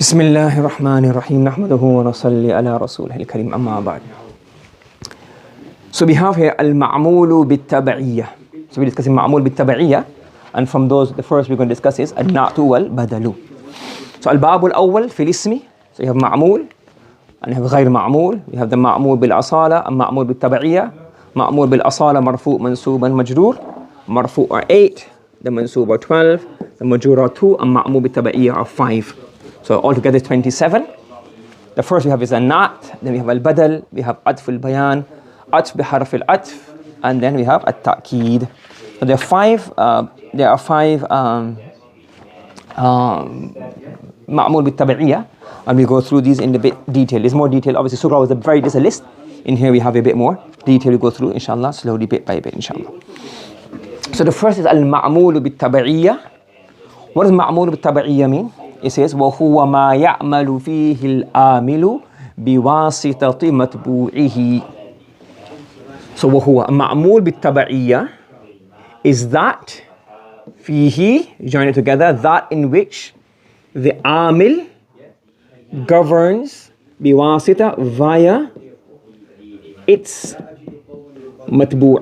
بسم الله الرحمن الرحيم نحمده ونصلي على رسوله الكريم أما بعد. So we have here المعمول بالتبعية. So we're discussing معمول بالتبعية, and from those the first we're going to discuss is النعت والبدل. So الباب الأول في الاسم, so you have معمول and you have غير معمول. You have the معمول بالأصالة, المعمول بالتبعية. معمول بالأصالة مرفوع منصوبا مجرور. مرفوع are 8, the منصوب are 12, the مجرور are 2, and معمول بالتبعية are 5. So altogether 27. The first we have is النعت, then we have البدل, we have عطف البيان, عطف بحرف العطف, and then we have التأكيد. So there are five معمول بالتبعية, and we go through these in a bit detail. There's more detail, obviously Surah was just a list. In here we have a bit more detail we go through, inshallah, slowly bit by bit, inshallah. So the first is المعمول بالتبعية. What does معمول بالتبعية mean? It says وهو ما يعمل فيه العامل بواسطة متبوعه. So وهو معمول بالتبعية is that فيه, join it together, that in which the عامل governs بواسطة via its متبوع.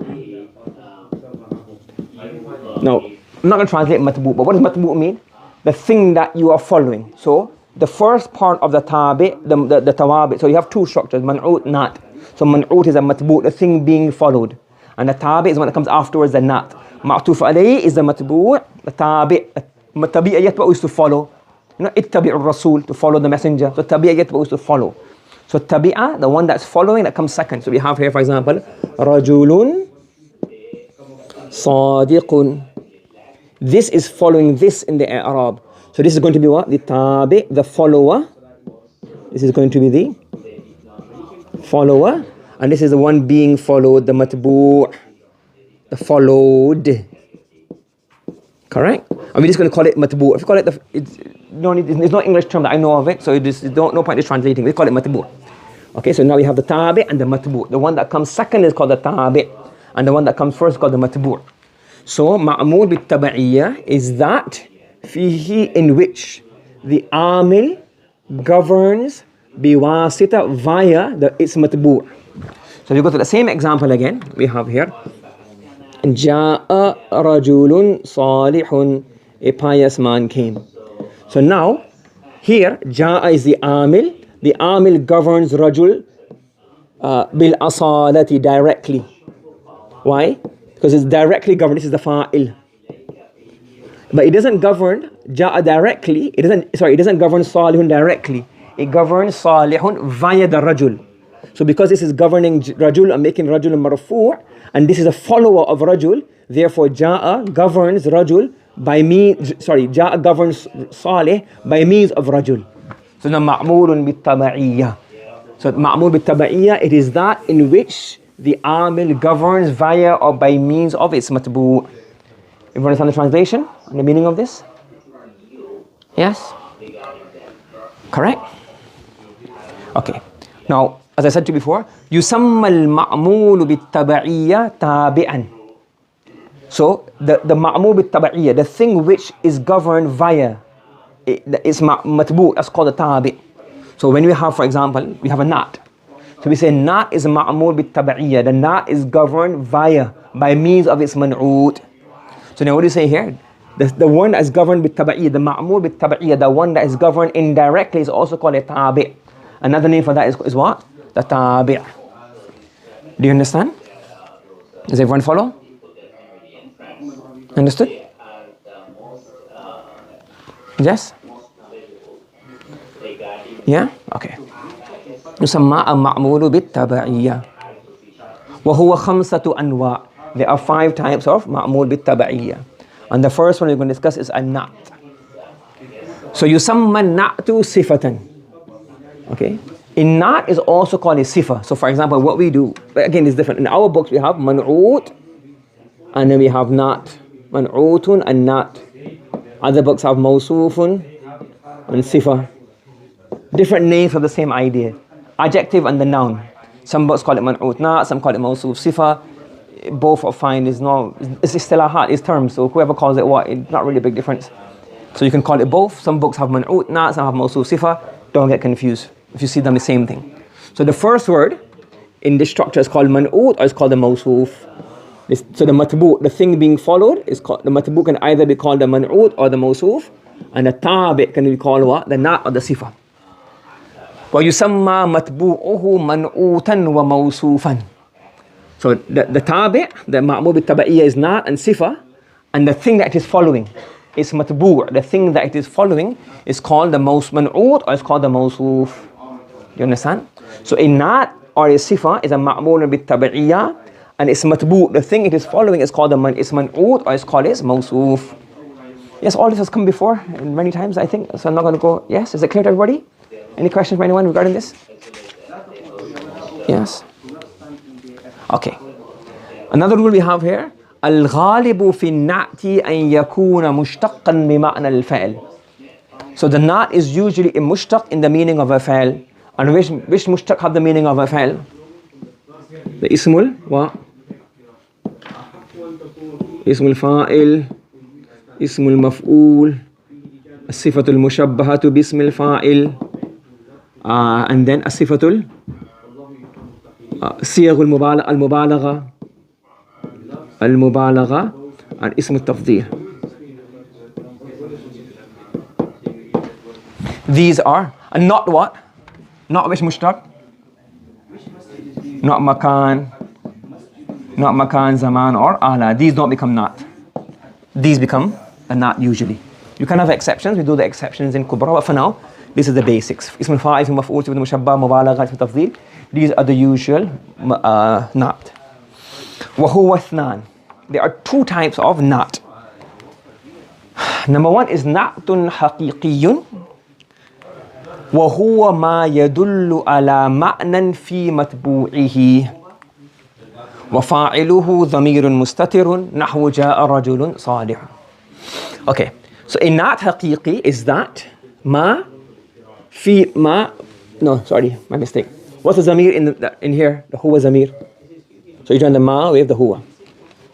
Now, I'm not going to translate matbu', but what does matbu' mean? The thing that you are following. So, the first part of the tabi, the tawabi, so you have two structures, man'ut, nat. So, man'ut is a matbu', the thing being followed. And the tabi is when it comes afterwards, the nat. Ma'tuf alayhi is the matbu', the tabi. Tabi'a yatba'u is to follow. You know, ittabi'ur rasul, to follow the messenger. So, tabi'a yatba'u is to follow. So, tabi'a, the one that's following, that comes second. So, we have here, for example, rajulun sadiqun. This is following this in the I'rab. So this is going to be what? The tabi, the follower. This is going to be the follower. And this is the one being followed, the matbu', the followed. Correct? And we're just going to call it matbu'. If you call it, it's no English term that I know of it, so no point in translating. We call it matbu'. Okay, so now we have the tabi and the matbu'. The one that comes second is called the tabi, and the one that comes first is called the matbu'. So, معمول بالتبعية is that فيه in which the عامل governs بواسطة via its متبوع. So, you go to the same example again. We have here جاء رجل صالح, a pious man came. So now, here جاء is the عامل. The عامل governs رجل بالأصالة directly. Why? Because it's directly governed. This is the fa'il. But it doesn't govern ja'a directly. It doesn't govern salihun directly. It governs salihun via the rajul. So because this is governing rajul and making rajul marfu', and this is a follower of rajul, therefore ja'a governs rajul by means, ja'a governs salih by means of rajul. So now ma'mulun bit-taba'iyyah. So ma'mul bit-taba'iyyah, it is that in which the amil governs via or by means of its matbu'. You understand the translation and the meaning of this? Yes? Correct? Okay. Now, as I said to you before, يسمى المعمول بالتبعية تابعا. So, the ma'mul بالتبعية, the thing which is governed via its matbu', that's called a tabi'. So when we have, for example, we have a nat. So we say na'at is ma'mul bit-taba'iyyah. The na'at is governed by means of its man'ut. So now what do you say here? The one that is governed bit-taba'iyyah, the ma'mul bit-taba'iyyah, the one that is governed indirectly is also called a tabi'. Another name for that is what? The tabi'. Do you understand? Does everyone follow? Understood? Yes? Yeah? Okay. يسمى المعمول بالتبعية وهو 5 أنواع. There are 5 types of معمول بالتبعية, and the first one we're going to discuss is النعت. So يسمى النعت صفة. Okay, النعت is also called a sifa. So for example, what we do, again, is different. In our books we have man'ut and then we have na'at. Man'utun and na'at. Other books have mawsufun and sifa. Different names for the same idea. Adjective and the noun. Some books call it man'ut na, some call it mawsuf sifa. Both are fine. It's istilahat, it's terms. So whoever calls it what, it's not really a big difference. So you can call it both. Some books have man'ut na'at, some have mawsuf sifa. Don't get confused if you see them the same thing. So the first word in this structure is called man'ut or it's called the mawsuf. So the matbu', the thing being followed, is called, the matbu' can either be called the man'ut or the mawsuf, and the tabi' can be called what? The na'at or the sifa. وَيُسَمَّى مَتْبُوعُهُ مَنْعُوتًا وَمَوْصُوفًا. So the tabi', the ma'mul بالتبعية is na'at and sifa, and the thing that it is following is matbu'. The thing that it is following is called the man'ut or it's called the mawsuf. You understand? So a na'at or a sifa is a ma'mul بالتبعية, and it's matbu'. The thing it is following is called it's man'ut or it's called mawsuf. Yes, all this has come before many times, I think. So I'm not going to go. Yes, is it clear to everybody? Any questions from anyone regarding this? Yes. Okay. Another rule we have here. الغالب في النعت أن يكون مشتقا بمعنى الفعل. So the na'at is usually a mushtaq in the meaning of a fa'il. And which mushtaq have the meaning of a fa'il? The ismul what? Ismul fa'il, ismul maf'ul, الصفة المشبهة باسم الفاعل, and then الصفة صيغ المبالغة and اسم التفضيل. These are, and not what? Not which mushtaq? Not makan, zaman or ala. These don't become na'at. These become a na'at usually. You can have exceptions. We do the exceptions in kubra, but for now, this is the basics. Ism al-fa'il, ism al-maf'ul, ism al-mushabba, mubalagha, ism al-tafdhil. These are the usual na'at. وَهُوَ اثْنَانِ. There are two types of na'at. Number one is na'tun haqiqiyun. وهو ما يدل على معنى في متبوعه وفاعله ضمير مستتر نحو جاء رجل صالح. Okay, so a na'at haqiqi is that ma fi ma, no, sorry, my mistake. What's the zamir in here? The huwa zamir. So you join the ma with the huwa.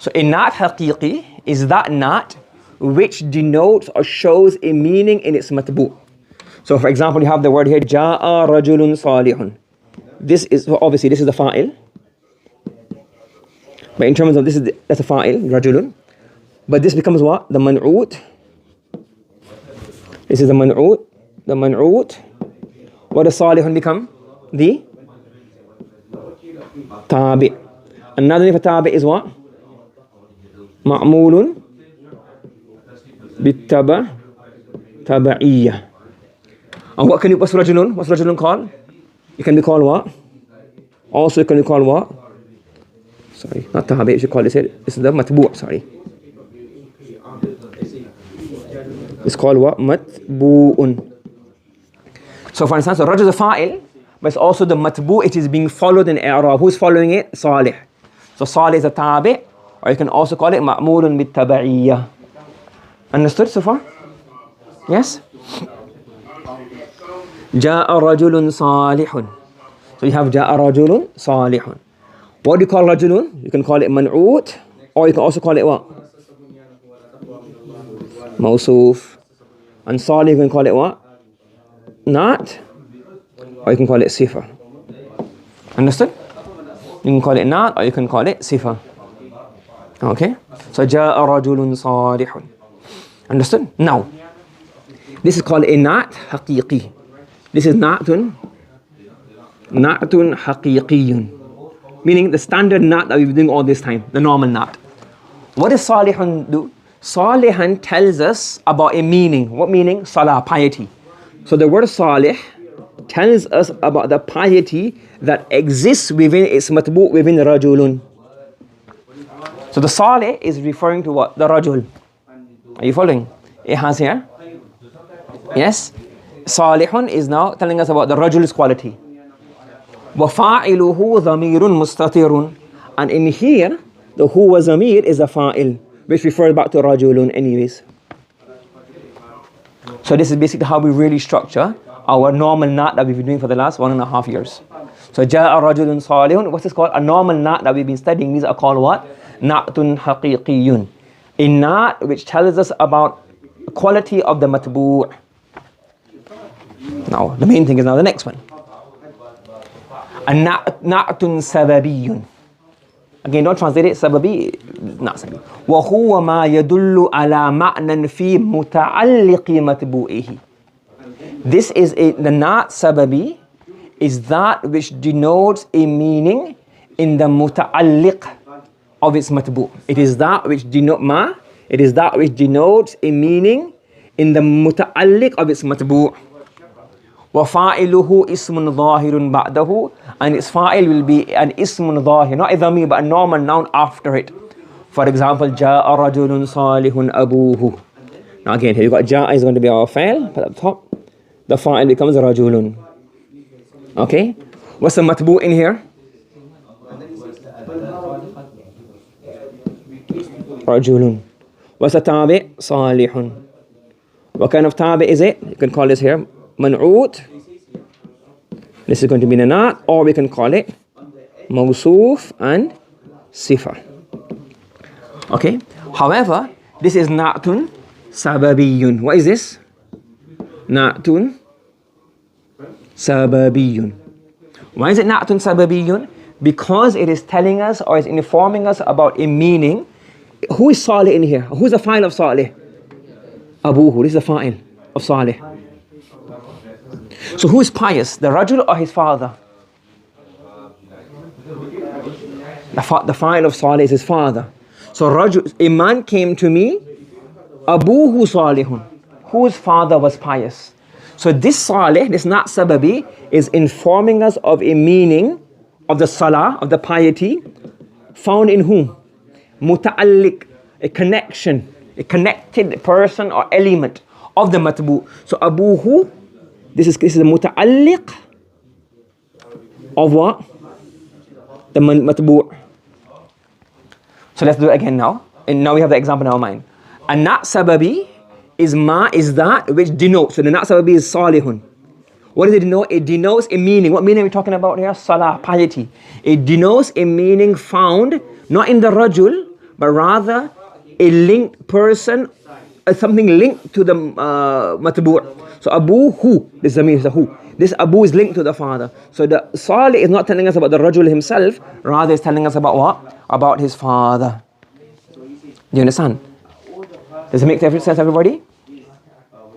So a na'at haqiqi is that na'at which denotes or shows a meaning in its matbu'. So for example, you have the word here, Ja'a rajulun salihun. This is, obviously this is the fa'il. But in terms of that's a fa'il, rajulun. But this becomes what? The man'ut. This is the man'ut. The man'ut. What does salihun become? The tabi'. Another name for tabi' is what? Ma'mulun بالتبعية. And what's rajulun? What's rajulun called? It can be called what? Also it can be called what? Sorry, not tabi', you should call this is the matbu', sorry. It's called what? Matbu'un. So for instance, the rajul is a fa'il, but it's also the matbu', it is being followed in i'rab. Who's following it? Salih. So salih is a tabi', or you can also call it ma'mulun bit-taba'iyyah. Understood so far? Yes? جاء رجل صالح. So you have جاء رجل صالح. What do you call رجل? You can call it man'ut, or you can also call it what? موصوف. And صالح you can call it what? Na'at, or you can call it sifa. Understood? You can call it na'at, or you can call it sifa. Okay? So جاء رجل صالح. Understood? Now, this is called a na'at haqiqi. This is na'tun haqiqiyun. Meaning the standard na'at that we've been doing all this time, the normal na'at. What does salihun do? Salihan tells us about a meaning. What meaning? Salah, piety. So the word salih tells us about the piety that exists within its matbu', within rajulun. So the salih is referring to what? The rajul. Are you following? It has here. Yes? Salihun is now telling us about the rajul's quality. وَفَاعِلُهُ ضَمِيرٌ مُسْتَتِرٌ. And in here, the huwa zamir is a fa'il, which refers back to rajulun anyways. So this is basically how we really structure our normal na'at that we've been doing for the last 1.5 years. So جاء رجل صالح. What's this called? A normal na'at that we've been studying. These are called what? Na'tun haqiqiyun. A na'at which tells us about quality of the matbu'. Now, the main thing is now the next one. An-Na't Sababiyyun. Again, don't translate it. Sababi, not sababi. وَهُوَ مَا يَدُلُّ عَلَى مَعْنًا فِي مُتَعَلِّقِ مَتْبُوئِهِ. This is the Na'at Sababi is that which denotes a meaning in the muta'alliq of its matbu'. It is that which denotes a meaning in the muta'alliq of its matbu'. وَفَاعِلُهُ إِسْمٌ ظَاهِرٌ بَعْدَهُ, and its fa'il will be an ismun dhahir, not a dhamir but a normal noun after it. For example, جَاءَ رَجُلٌ صَالِحٌ أَبُوهُ. Now again, here you got جَاء is going to be our fa'il, but at the top, the fa'il becomes رَجُلٌ. Okay? What's the matbu' in here? رَجُلٌ. What's the tabi'? صَالِحٌ. What kind of tabi' is it? You can call this here man'ut. This is going to be the na'at, or we can call it mawsoof and sifa. Okay? However, this is na'tun sababiyyun. What is this? Na'tun sababiyyun. Why is it na'tun sababiyyun? Because it is telling us or is informing us about a meaning. Who is Salih in here? Who is the fa'il of Salih? Abuhu. This is the fa'il of Salih. So who is pious? The rajul or his father? The fa'il of Salih is his father. So a man came to me, Abuhu Salihun, whose father was pious. So this Salih, this not sababi, is informing us of a meaning of the salah, of the piety, found in whom? Muta'alliq, a connection, a connected person or element of the matbu'. So Abuhu, this is a muta'alliq of what? The matbu'. So let's do it again now. And now we have the example in our mind. An-Na't Sababi is that which denotes. So the Na't Sababi is salihun. What does it denote? It denotes a meaning. What meaning are we talking about here? Salah, piety. It denotes a meaning found not in the rajul, but rather a linked person, something linked to the matbu'. So Abu who? This is the who. This Abu is linked to the father. So the Salih is not telling us about the rajul himself, rather it's telling us about what? About his father. Do you understand? Does it make sense, everybody?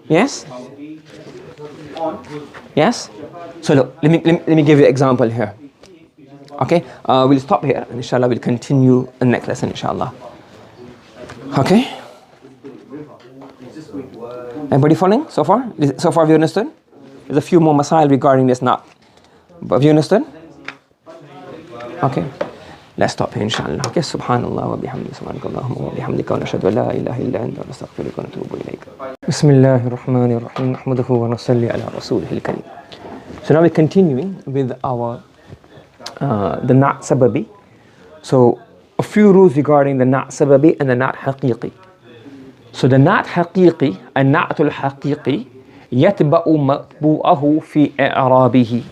Yes? Yes? So look, let me give you an example here. Okay? We'll stop here and inshallah we'll continue the next lesson inshallah. Okay? Everybody following so far? So far have you understood? There's a few more masail regarding this now. But have you understood? Okay. Let's stop here inshallah. Okay. Subhanallah wa bihamdi subhanakallahumma wa bihamdika wa nashhadu an la ilaha illa anta wa nastaghfiruka wa natubu ilayk. Bismillahir rahmanir rahim. Nahmaduhu wa nusalli ala rasulihil kareem. So now we're continuing with our the Na'at Sababi. So a few rules regarding the Na'at Sababi and the Na'at Haqiqi. So the Na'at Haqiqi, An-Na'tul Haqiqi, يتبع مطبوعه في إعرابه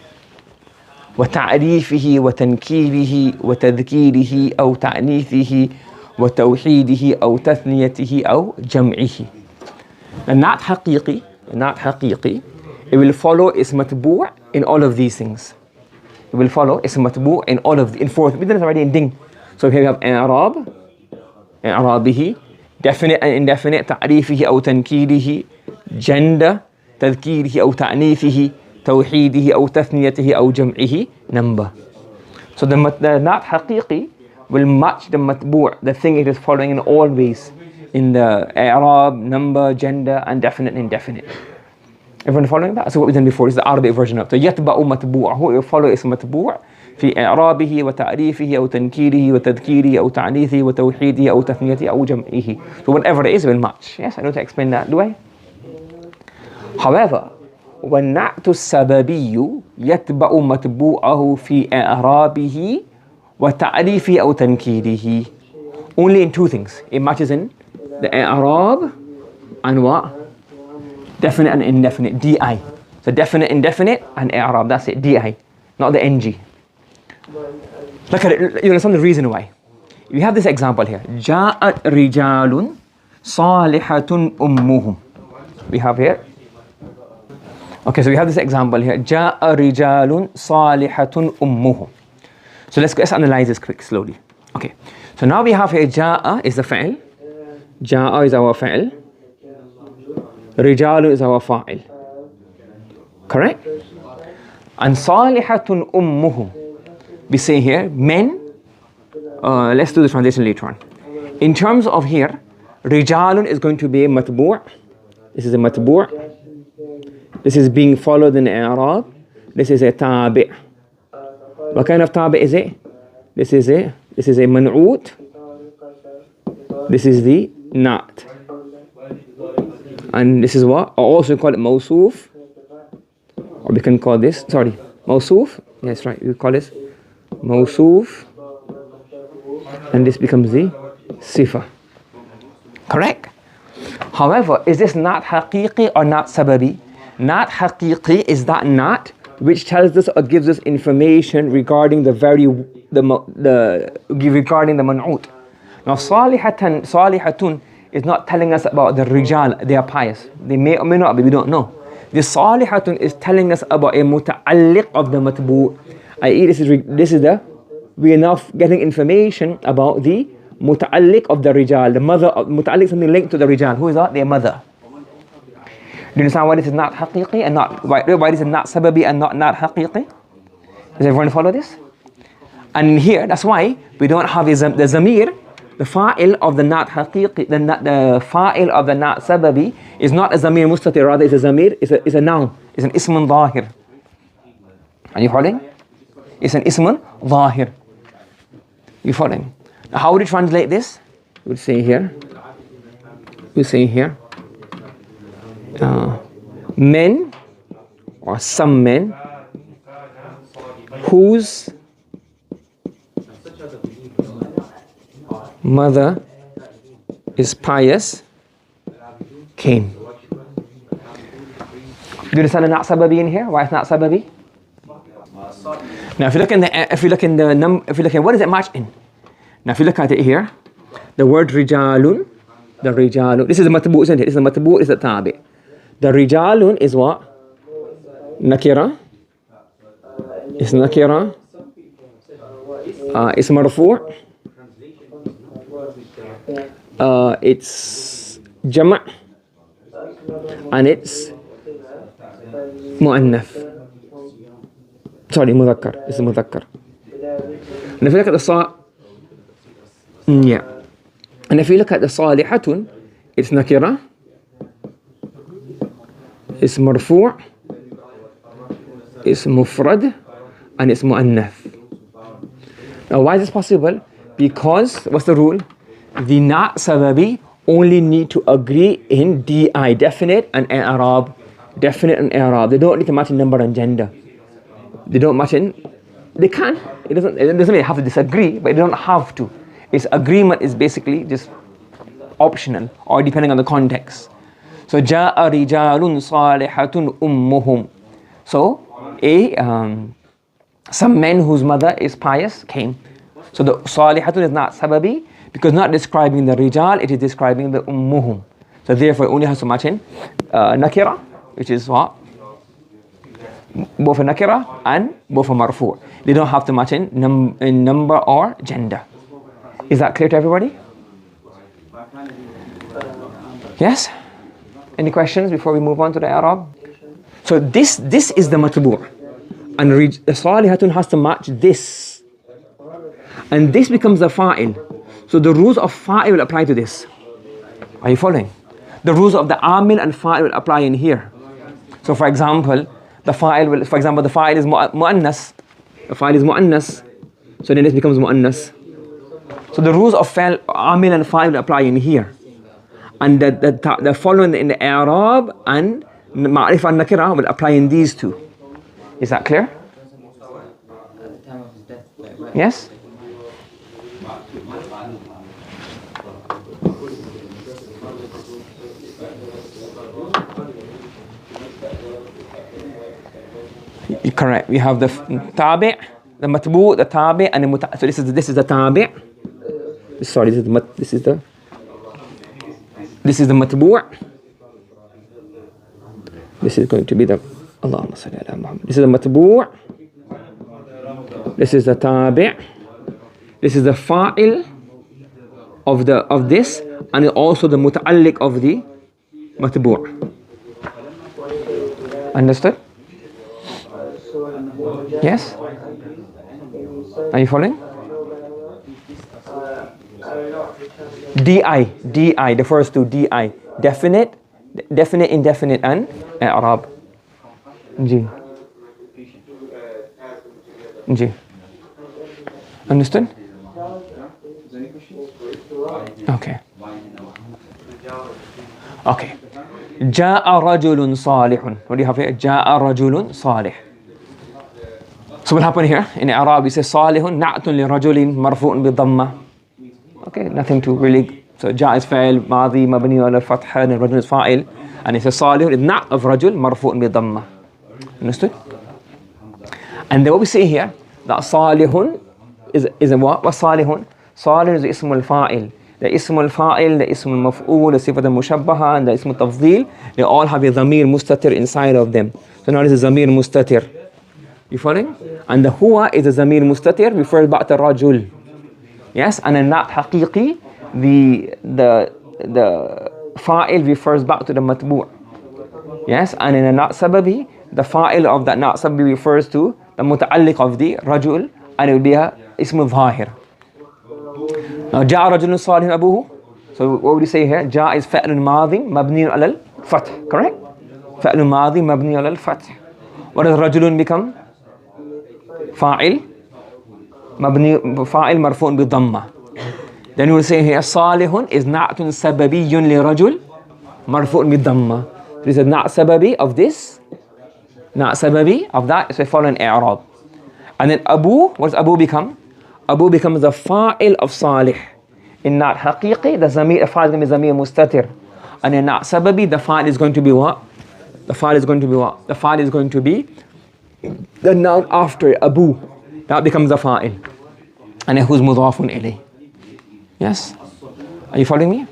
وتعريفه وتنكيره وتذكيره أو تعنيفه وتوحيده أو تثنيته أو جمعه. And not حقيقي, it will follow its matbu' in all of these things. It will follow its matbu' in all of the, in fourth. We did it already in ding. So here we have إعراب, إعرابه, definite and indefinite, تعريفه أو تنكيره, gender, تذكيره أو تعنيفه, توحيده أو تثنيته أو جمعه, number. So the not حقيقي will match the matbu', the thing it is following in all ways, in the i'rab, number, gender, and definite and indefinite. Everyone following that? So what we've done before is the Arabic version of it. So يتبع مطبوعه, it will follow its matbu' في إعرابه وتعريفه أو تنكيره وتذكيره أو تعنيفه وتوحيده أو تثنيته أو جمعه. So whatever it is, it will match. Yes, I don't have to explain that, do I? However, وَالنَّعْتُ السَّبَبِيُّ يَتْبَعُ مَتْبُوعَهُ فِي إِعْرَابِهِ وَتَعْرِيفِهِ أَوْ تَنْكِيرِهِ. Only in two things. It matches in the i'rab and what? Definite and indefinite, DI. So definite, indefinite, and i'rab, that's it, DI. Not the NG. Look at it, you understand the reason why. You have this example here. جَاءَتْ رِجَالٌ صَالِحَةٌ أُمُّهُمْ. we have here. Okay, so we have this example here. جاء رجال صالحة أمهم. So let's analyze this slowly. Okay, so now we have here جاء is the فعل. جاء is our فعل. رجال is our فاعل. Correct? And صالحة أمهم. We say here men. Let's do the translation later on. In terms of here, رجال is going to be a matbu'. This is a matbu'. This is being followed in i'rab. This is a tabi'. What kind of tabi' is it? This is a man'ut. This is the na'at. And this is what? I also call it mawsoof. Or we can call this, mawsoof. Yes, right. We call this mawsoof. And this becomes the sifa. Correct? However, is this not haqiqi or not sababi? Not haqiqi is that not which tells us or gives us information regarding regarding the man'ut. Now salihatun is not telling us about the rijal, they are pious. They may or may not be, we don't know. The salihatun is telling us about a muta'alliq of the matbu'. I.e. we are now getting information about the muta'alliq of the rijal, the mother of muta'alliq, something linked to the rijal. Who is that? Their mother. Do you understand why this is not haqiqi and why this is not sababi and not haqiqi? Does everyone follow this? And here, that's why we don't have the zamir, the fa'il of the not haqiqi, the fa'il of the not sababi is not a zamir mustatir, rather it's a zamir, it's a noun, it's an ismun zahir. Are you following? It's an ismun zahir. You following? Now how would you translate this? We'll say here. Men or some men whose mother is pious came. Do you understand the not sababi in here? Why it's not sababi? Now if you look in what does it match in? Now if you look at it here, the word rijalun, this is the matbu', isn't it? This is the matbu', is the tabi'. The rijalun is what? Nakira. It's nakira. It's marfu'. It's jama'. And it's mu'annath. Mudhakkar. It's mudhakkar. And if you look at and if you look at the salihatun, it's nakira. It's marfu', it's mufrad, and it's mu'annath. Now why is this possible? Because, what's the rule? The not sababi only need to agree in DI, definite and i'rab. Definite and i'rab. They don't need to match in number and gender. They don't match in, they can. It doesn't really have to disagree, but they don't have to. Its agreement is basically just optional or depending on the context. So جاء رجال صالحة أمهم. So some men whose mother is pious came. So the صالحة is not sababi because not describing the rijal, it is describing the ummuhum. So therefore it only has to match in nakira, which is what? Both a nakira and both a marfu'. They don't have to match in number or gender. Is that clear to everybody? Yes? Any questions before we move on to the i'rab? So this is the matbu'. And the salihatun has to match this. And this becomes the fa'il. So the rules of fa'il will apply to this. Are you following? The rules of the amil and fa'il will apply in here. So for example, the fa'il is mu'annas. The fa'il is mu'annas. So then this becomes mu'annas. So the rules of amil and fa'il will apply in here. And the following in the i'rab and ma'rifah and nakira will apply in these two. Is that clear? Yes? Correct. We have the tabi', the matbu', the tabi', and the so this is the tabi'. Sorry, this is the matbu'. This is going to be the Allahumma salli ala Muhammad. This is the matbu'. This is the tabi'. This is the fa'il of this, and also the muta'alliq of the matbu'. Understood? Yes? Are you following? DI, the first two, DI. Definite, indefinite, and I'rab. Ji. Understood? Okay. Ja'a rajulun salihun. What do you have here? Ja'a rajulun salih. So what happened here? In I'rab, it says salihun na'tun li rajulin marfu'un bi dhamma. Okay, nothing to really. So ja is fa'il, madhi, mabni ala fatha, and rajul is fa'il. And it says salihun is na't of rajul marfu'un bi dhamma. Understood? And then what we see here, that salihun is a what? What's salihun? Salihun is the ism al-fa'il. The ism al-fa'il, the ism al-maf'ul, the sifat al-mushabbaha, and the ism al-tafdhil, they all have a dhamir mustatir inside of them. So now this is dhamir mustatir. You following? And the huwa is a dhamir mustatir, refers back to rajul. Yes, and in that haqiqi, the fa'il refers back to the matbu'. Yes, and in a na'at sababi, the fa'il of that na'at sababi refers to the muta'alliq of the rajul, and it will be a ism al-zahir. Now, ja'a rajulun salihun abuhu. So what would you say here? Ja'a is fa'lun madhi mabniun ala al-fath, correct? Fa'lun madhi mabniun ala al-fath. What does rajulun become? Fa'il marfu'un bi dhamma. Then we will say here salihun is na'tun sababiyyun li rajul marfu'un bi dhamma. This is na'at sababi of this. Na'at sababi of that is a following i'rab. And then abu, what does abu become? Abu becomes the fa'il of salih. In na'at haqiqi, the fa'il is going to be zamir mustatir. And in na'at sababi, the fa'il is going to be what? The fa'il is going to be what? The fa'il is going to be the noun after abu. That becomes the fa'il. And who's mudhafun ilayh. Yes? Are you following me?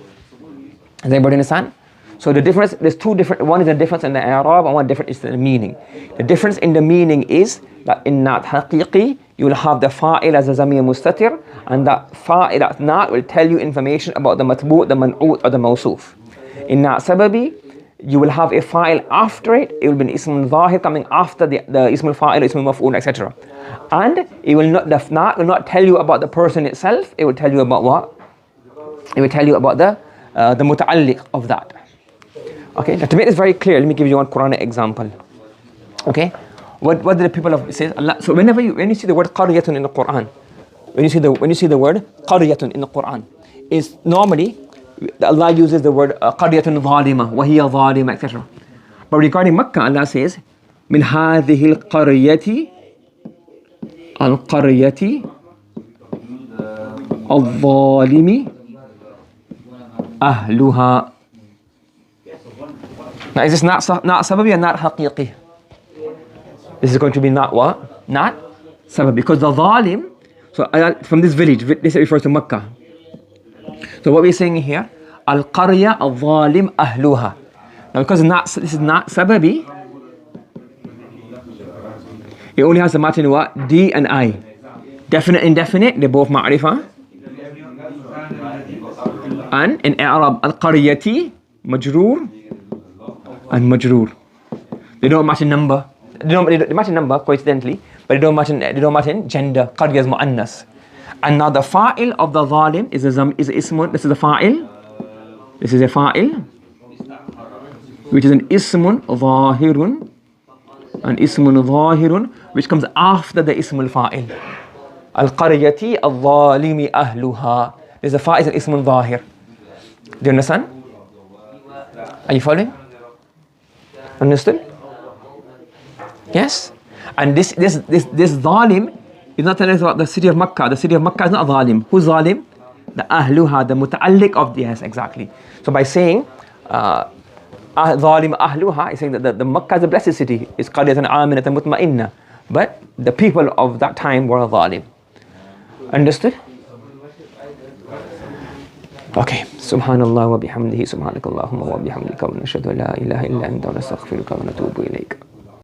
Does everybody understand? So the difference, there's two different, one is the difference in the i'rab and one difference is the meaning. The difference in the meaning is that in na'at haqiqi, you will have the fa'il as a zamir mustatir, and that fa'il, that na'at will tell you information about the matbu', the man'ut, or the mawsuf. In na'at sababi, you will have a fa'il after it. It will be an ism zahir coming after the ism al-fa'il, ism al-maf'ul, etc. And it will not, the na'at will not tell you about the person itself. It will tell you about what? It will tell you about the muta'alliq of that. Okay, now to make this very clear, let me give you one Quranic example. Okay, what do the people of say? Allah, so when you see the word qaryatun in the Quran, when you see the word qaryatun in the Quran, is normally Allah uses the word qaryatun zalima, wa hiya zalima, etc. But regarding Makkah, Allah says, min hadhihi al-qaryati al-zalimi ahluha. Now is this not sababi or not haqiqi? This is going to be not what? Not sababi. Because the zalim, so from this village, this refers to Makkah. So what we're saying here, al-qarya al-zalim ahluha. Now because this is not sababi, it only has the matin what? D and I. Definite, indefinite, they're both ma'rifah. And in i'rab, al-qaryati, majroor, and majroor. They don't match in number. They match in number coincidentally, but they don't match in gender. Qarya is mu'annas. And now the fa'il of the zalim is ismun. This is a fa'il. This is a fa'il, which is an ismun zahirun, which comes after the ismul fa'il. Al-qaryati al-zalimi ahluha. There's a fa'il, an ismun zahir. Do you understand? Are you following? Understood? Yes? And this zalim is not telling us about the city of Makkah. The city of Makkah is not zalim. Who's zalim? The ahluha, the muta'alliq of the, yes, exactly. So by saying zalim ahluha, is saying that the Makkah is a blessed city. It's qaryatan aminatan mutma'inna. But the people of that time were zalim. Understood? Okay. Subhanallah wa bihamdihi, subhanakallahumma wa bihamdika, wa nashhadu an la ilaha illa anta, wa nastaghfiruka wa natubu ilayk.